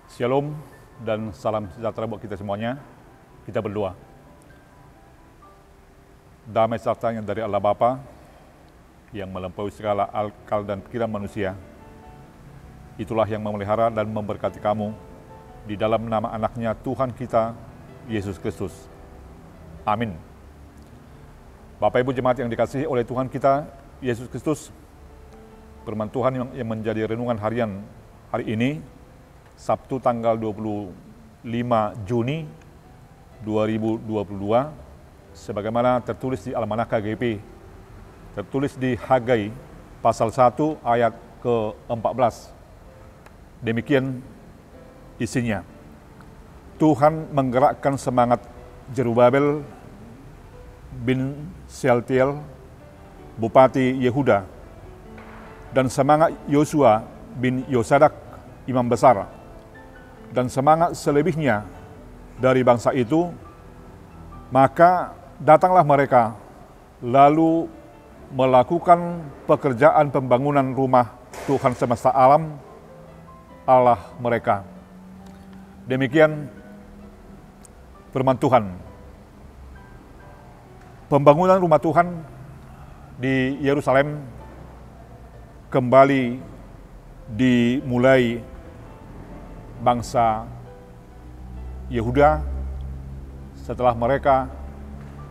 Shalom dan salam sejahtera buat kita semuanya. Kita berdoa. Damai sejahtera dari Allah Bapa yang melampaui segala akal dan pikiran manusia. Itulah yang memelihara dan memberkati kamu di dalam nama anaknya Tuhan kita, Yesus Kristus. Amin. Bapak Ibu jemaat yang dikasihi oleh Tuhan kita, Yesus Kristus, firman Tuhan yang menjadi renungan harian hari ini, Sabtu tanggal 25 Juni 2022, sebagaimana tertulis di Almanak KGP, tertulis di Hagai pasal 1 ayat ke-14. Demikian isinya. Tuhan menggerakkan semangat Jerubabel bin Shealtiel, Bupati Yehuda, dan semangat Yosua bin Yosadak, imam besar, dan semangat selebihnya dari bangsa itu, maka datanglah mereka lalu melakukan pekerjaan pembangunan rumah Tuhan semesta alam, Allah mereka. Demikian firman Tuhan. Pembangunan rumah Tuhan di Yerusalem kembali dimulai bangsa Yehuda setelah mereka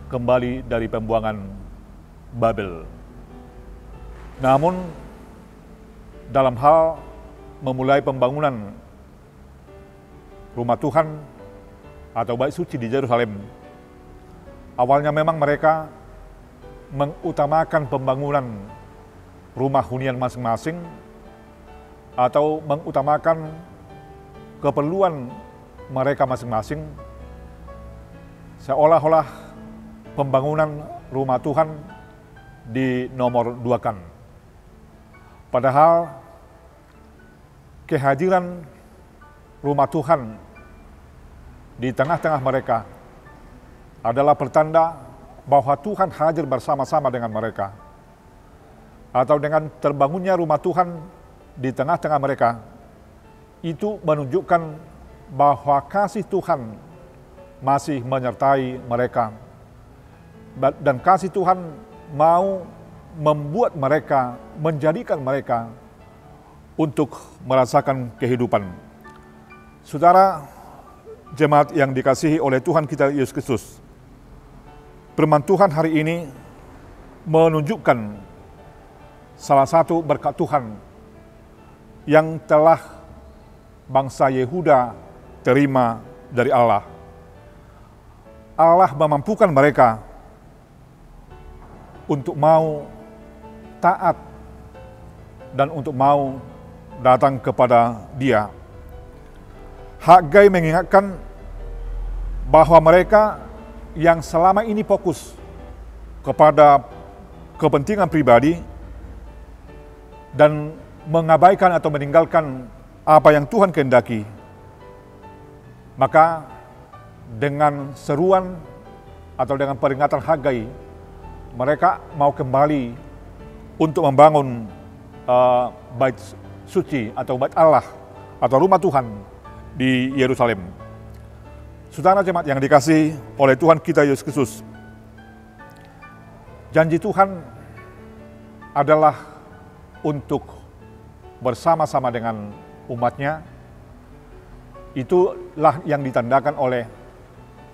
kembali dari pembuangan Babel. Namun dalam hal memulai pembangunan rumah Tuhan atau bait suci di Yerusalem, awalnya memang mereka mengutamakan pembangunan rumah hunian masing-masing atau mengutamakan keperluan mereka masing-masing, seolah-olah pembangunan rumah Tuhan dinomor duakan. Padahal kehadiran rumah Tuhan di tengah-tengah mereka adalah pertanda bahwa Tuhan hadir bersama-sama dengan mereka. Atau dengan terbangunnya rumah Tuhan di tengah-tengah mereka, itu menunjukkan bahwa kasih Tuhan masih menyertai mereka. Dan kasih Tuhan mau membuat mereka, menjadikan mereka untuk merasakan kehidupan. Saudara jemaat yang dikasihi oleh Tuhan kita Yesus Kristus, firman Tuhan hari ini menunjukkan salah satu berkat Tuhan yang telah bangsa Yehuda terima dari Allah. Allah memampukan mereka untuk mau taat dan untuk mau datang kepada Dia. Hagai mengingatkan bahwa mereka yang selama ini fokus kepada kepentingan pribadi dan mengabaikan atau meninggalkan apa yang Tuhan kehendaki, maka dengan seruan atau dengan peringatan Hagai, mereka mau kembali untuk membangun bait suci atau bait Allah atau rumah Tuhan di Yerusalem. Saudara jemaat yang dikasihi oleh Tuhan kita Yesus Kristus, janji Tuhan adalah untuk bersama-sama dengan umatnya. Itulah yang ditandakan oleh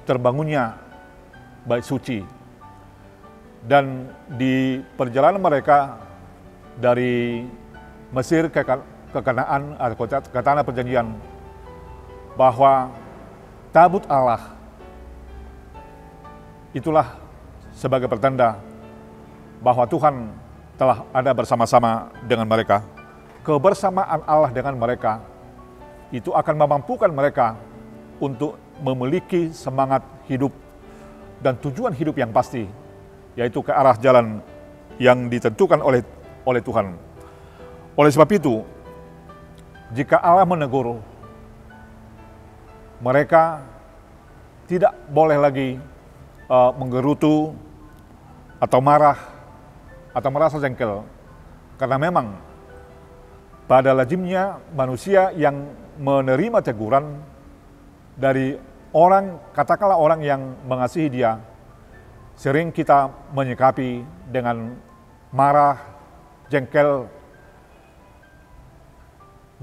terbangunnya bait suci. Dan di perjalanan mereka dari Mesir ke Kanaan atau ke tanah perjanjian, bahwa tabut Allah itulah sebagai pertanda bahwa Tuhan telah ada bersama-sama dengan mereka. Kebersamaan Allah dengan mereka itu akan memampukan mereka untuk memiliki semangat hidup dan tujuan hidup yang pasti, yaitu ke arah jalan yang ditentukan oleh Tuhan. Oleh sebab itu, jika Allah menegur, mereka tidak boleh lagi menggerutu atau marah atau merasa jengkel, karena memang Pada lazimnya manusia yang menerima teguran dari orang, katakanlah orang yang mengasihi dia, sering kita menyikapi dengan marah, jengkel,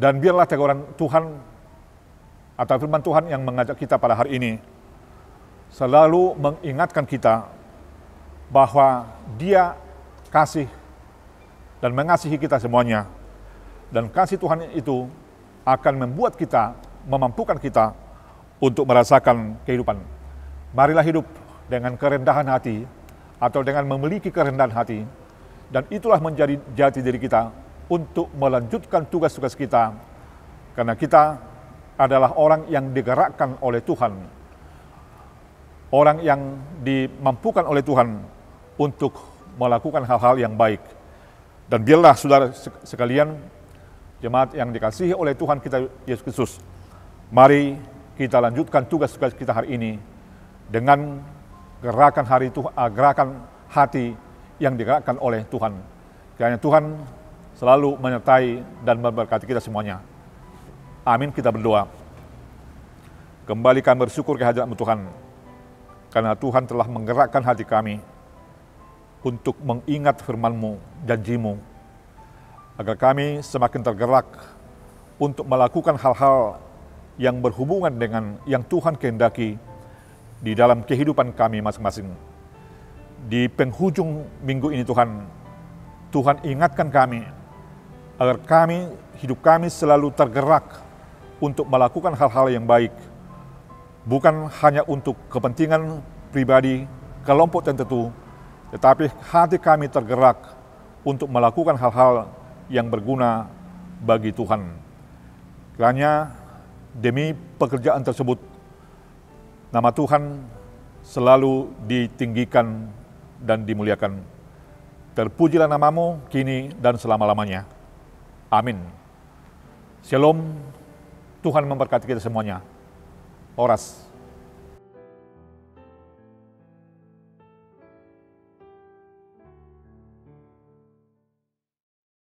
dan biarlah teguran Tuhan atau firman Tuhan yang mengajak kita pada hari ini selalu mengingatkan kita bahwa Dia kasih dan mengasihi kita semuanya. Dan kasih Tuhan itu akan membuat kita, memampukan kita untuk merasakan kehidupan. Marilah hidup dengan kerendahan hati atau dengan memiliki kerendahan hati. Dan itulah menjadi jati diri kita untuk melanjutkan tugas-tugas kita. Karena kita adalah orang yang digerakkan oleh Tuhan. Orang yang dimampukan oleh Tuhan untuk melakukan hal-hal yang baik. Dan biarlah saudara sekalian, jemaat yang dikasihi oleh Tuhan kita Yesus Kristus, mari kita lanjutkan tugas-tugas kita hari ini dengan gerakan hati yang digerakkan oleh Tuhan. Kiranya Tuhan selalu menyertai dan memberkati kita semuanya. Amin, kita berdoa. Kembali kami bersyukur kehadirat-Mu Tuhan, karena Tuhan telah menggerakkan hati kami untuk mengingat firman-Mu, janji-Mu, agar kami semakin tergerak untuk melakukan hal-hal yang berhubungan dengan yang Tuhan kehendaki di dalam kehidupan kami masing-masing. Di penghujung minggu ini Tuhan ingatkan kami agar hidup kami selalu tergerak untuk melakukan hal-hal yang baik, bukan hanya untuk kepentingan pribadi, kelompok tertentu, tetapi hati kami tergerak untuk melakukan hal-hal yang berguna bagi Tuhan. Kiranya demi pekerjaan tersebut, nama Tuhan selalu ditinggikan dan dimuliakan. Terpujilah nama-Mu kini dan selama-lamanya. Amin. Shalom, Tuhan memberkati kita semuanya. Oras.